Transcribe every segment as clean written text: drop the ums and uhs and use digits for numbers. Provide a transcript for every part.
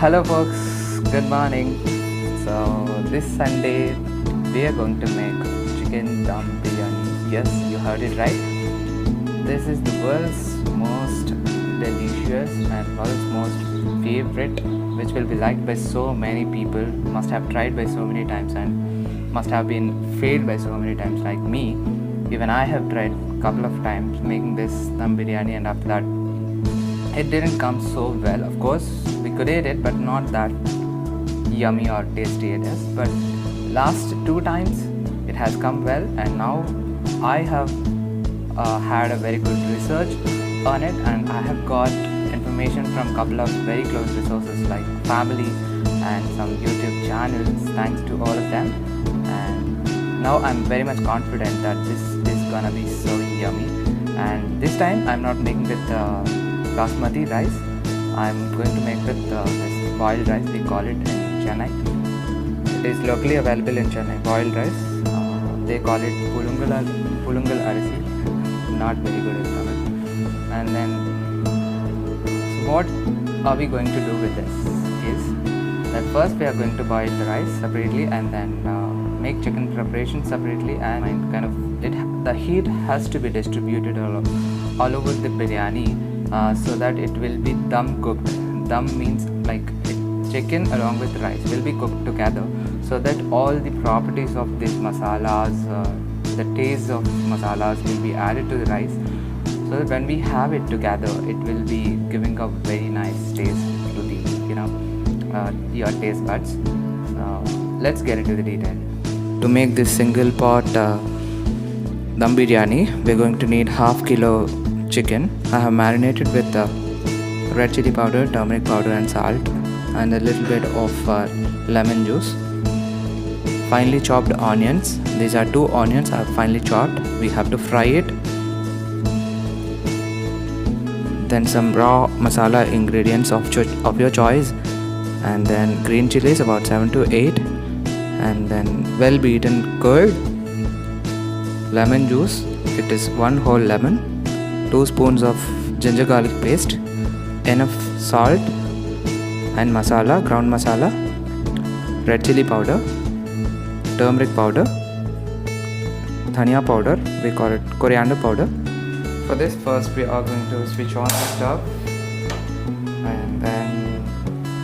Hello folks, good morning. So this Sunday we are going to make chicken dum biryani. Yes, you heard it right. This is the world's most delicious and world's most favorite, which will be liked by so many people, must have tried by so many times and must have been failed by so many times like me. Even I have tried a couple of times making this dum biryani, and after that it didn't come so well. Of course we could eat it, but not that yummy or tasty it is. But last two times it has come well, and now I have had a very good research on it, and I have got information from a couple of very close resources like family and some YouTube channels, thanks to all of them. And now I'm very much confident that this is gonna be so yummy. And this time I'm not making with basmati rice. I'm going to make with this boiled rice, we call it in Chennai. It is locally available in Chennai, boiled rice. They call it pulungal arisi. Not very good in Tamil. And then, so what are we going to do with this is that first we are going to boil the rice separately, and then make chicken preparation separately, and kind of the heat has to be distributed all over the biryani. So that it will be dum cooked. Dum means like chicken along with rice will be cooked together, so that all the properties of these masalas, the taste of masalas will be added to the rice, so that when we have it together, it will be giving a very nice taste to the your taste buds. Let's get into the detail. To make this single pot dum biryani, we're going to need half kilo chicken. I have marinated with red chili powder, turmeric powder and salt, and a little bit of lemon juice. Finely chopped onions. These are 2 onions I have finely chopped. We have to fry it. Then some raw masala ingredients of your choice, and then green chilies about 7 to 8, and then well beaten curd, lemon juice. It is 1 whole lemon, 2 spoons of ginger garlic paste, enough salt and masala, ground masala, red chili powder, turmeric powder, dhania powder, we call it coriander powder. For this, first we are going to switch on the stove and then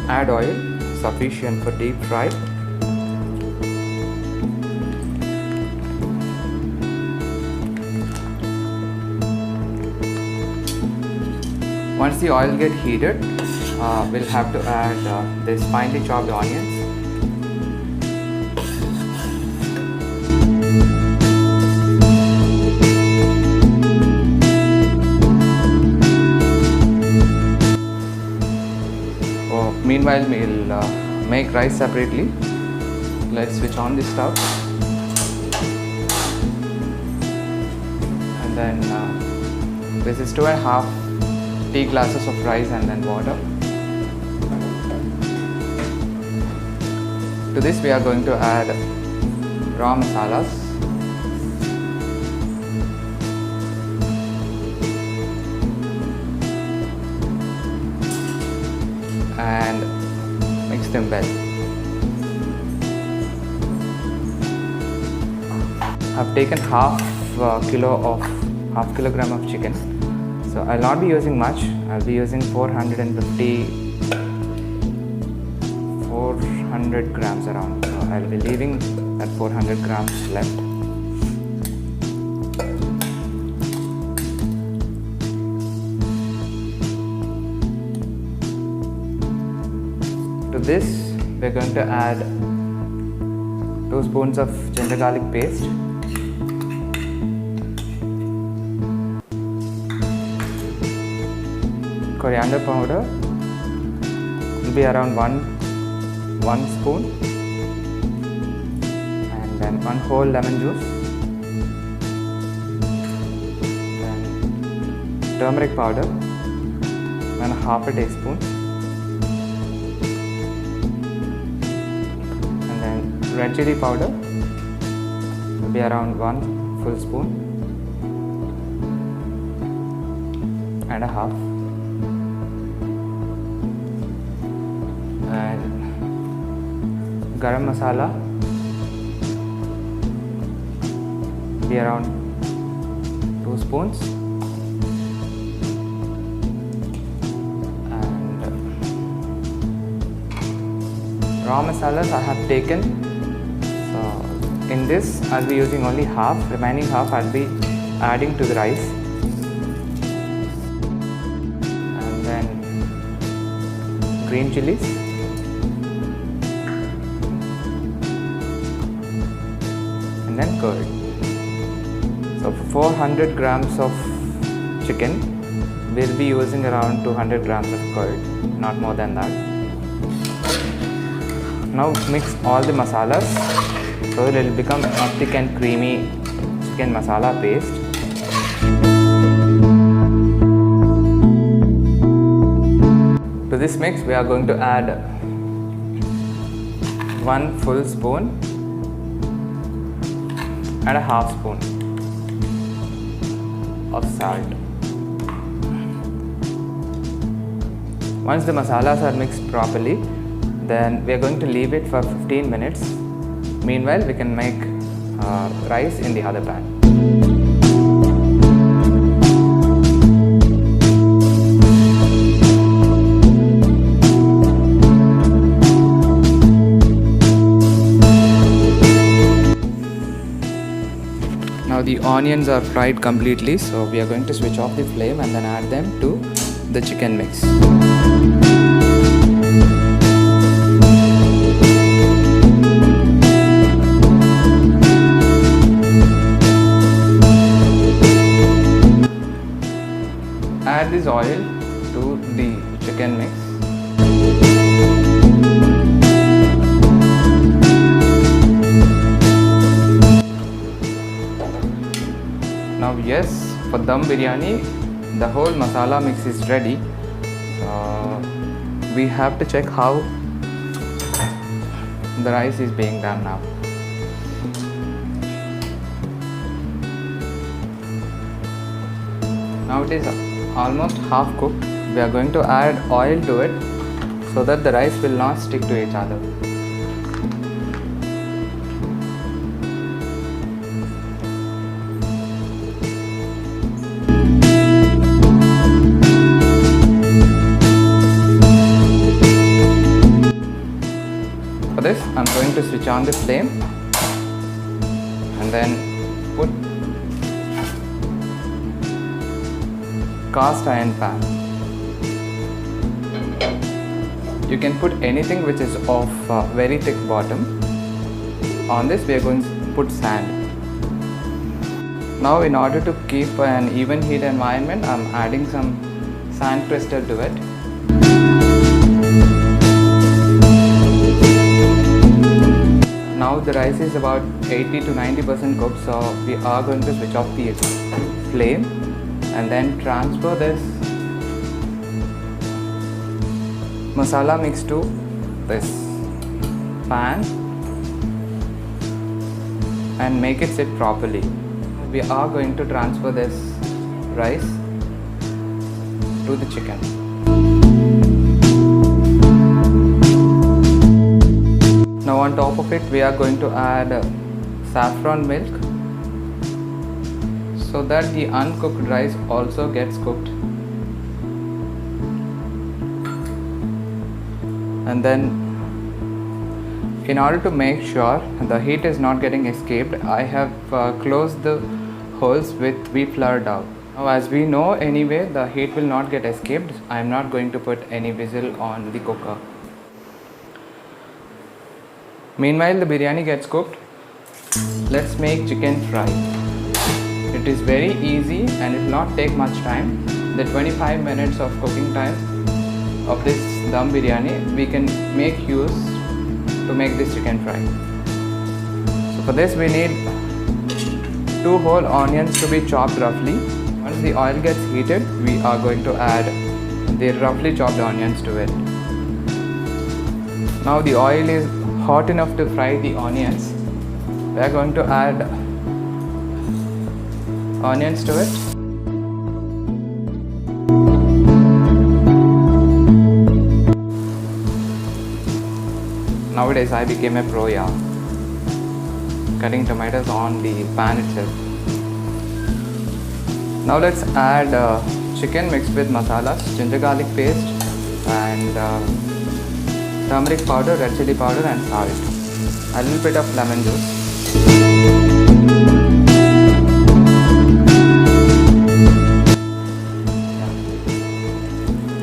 add oil sufficient for deep fry. Once the oil gets heated, we'll have to add this finely chopped onions. Meanwhile, we'll make rice separately. Let's switch on the stove. And then this is 2.5 tea glasses of rice and then water. To this we are going to add raw masalas. And mix them well. I've taken half kilogram of chicken. So I'll not be using much. I'll be using 400 grams around. So I'll be leaving that 400 grams left. To this, we're going to add 2 spoons of ginger garlic paste, coriander powder will be around one spoon, and then 1 whole lemon juice, then turmeric powder and half a teaspoon, and then red chili powder will be around 1 full spoon and a half. and garam masala be around 2 spoons, and raw masalas I have taken. So in this I'll be using only half, remaining half I'll be adding to the rice. And then green chilies, and then curd. So for 400 grams of chicken, we'll be using around 200 grams of curd, not more than that. Now mix all the masalas so it will become a thick and creamy chicken masala paste. To this mix we are going to add 1 full spoon and a half spoon of salt. Once the masalas are mixed properly, then we are going to leave it for 15 minutes. Meanwhile, we can make rice in the other pan. Now the onions are fried completely, so we are going to switch off the flame and then add them to the chicken mix. Add this oil to the chicken mix. Now yes, for dum biryani the whole masala mix is ready. We have to check how the rice is being done now. Now it is almost half cooked. We are going to add oil to it so that the rice will not stick to each other. For this, I'm going to switch on the flame and then put cast iron pan. You can put anything which is of very thick bottom. On this we are going to put sand. Now in order to keep an even heat environment, I am adding some sand crystal to it. Now the rice is about 80 to 90% cooked, so we are going to switch off the flame and then transfer this masala mix to this pan and make it sit properly. We are going to transfer this rice to the chicken. Now on top of it we are going to add saffron milk so that the uncooked rice also gets cooked. And then in order to make sure the heat is not getting escaped, I have closed the holes with wheat flour dough. Now as we know anyway the heat will not get escaped, I am not going to put any whistle on the cooker. Meanwhile the biryani gets cooked, let's make chicken fry. It is very easy and it will not take much time. The 25 minutes of cooking time of this dum biryani we can make use to make this chicken fry. So for this we need 2 whole onions to be chopped roughly. Once the oil gets heated, we are going to add the roughly chopped onions to it. Now the oil is hot enough to fry the onions. We are going to add onions to it. nowadays I became a pro, yeah. Cutting tomatoes on the pan itself. Now let's add chicken mixed with masalas, ginger garlic paste, and turmeric powder, red chili powder, and salt. A little bit of lemon juice.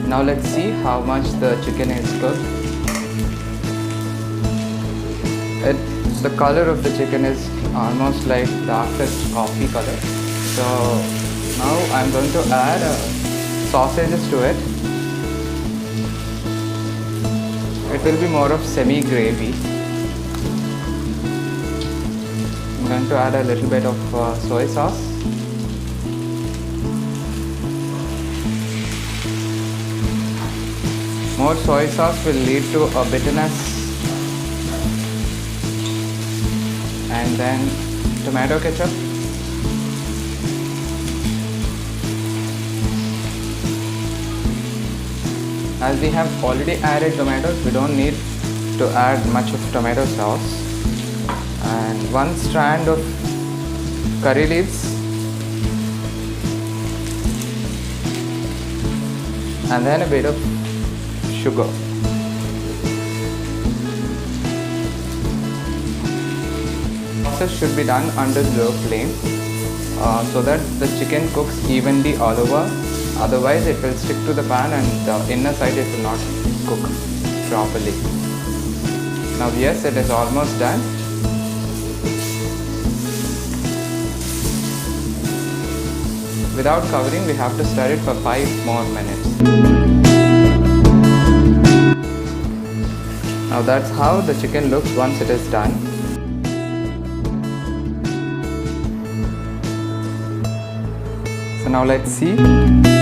Now let's see how much the chicken is cooked. The color of the chicken is almost like darkest coffee color. So now I'm going to add sausages to it. It will be more of semi-gravy. I'm going to add a little bit of soy sauce. More soy sauce will lead to a bitterness. And then tomato ketchup. As we have already added tomatoes, we don't need to add much of tomato sauce. And one strand of curry leaves. And then a bit of sugar. Process should be done under low flame so that the chicken cooks evenly all over. Otherwise it will stick to the pan and the inner side it will not cook properly. Now yes, it is almost done. Without covering, we have to stir it for 5 more minutes. Now that's how the chicken looks once it is done. So now let's see.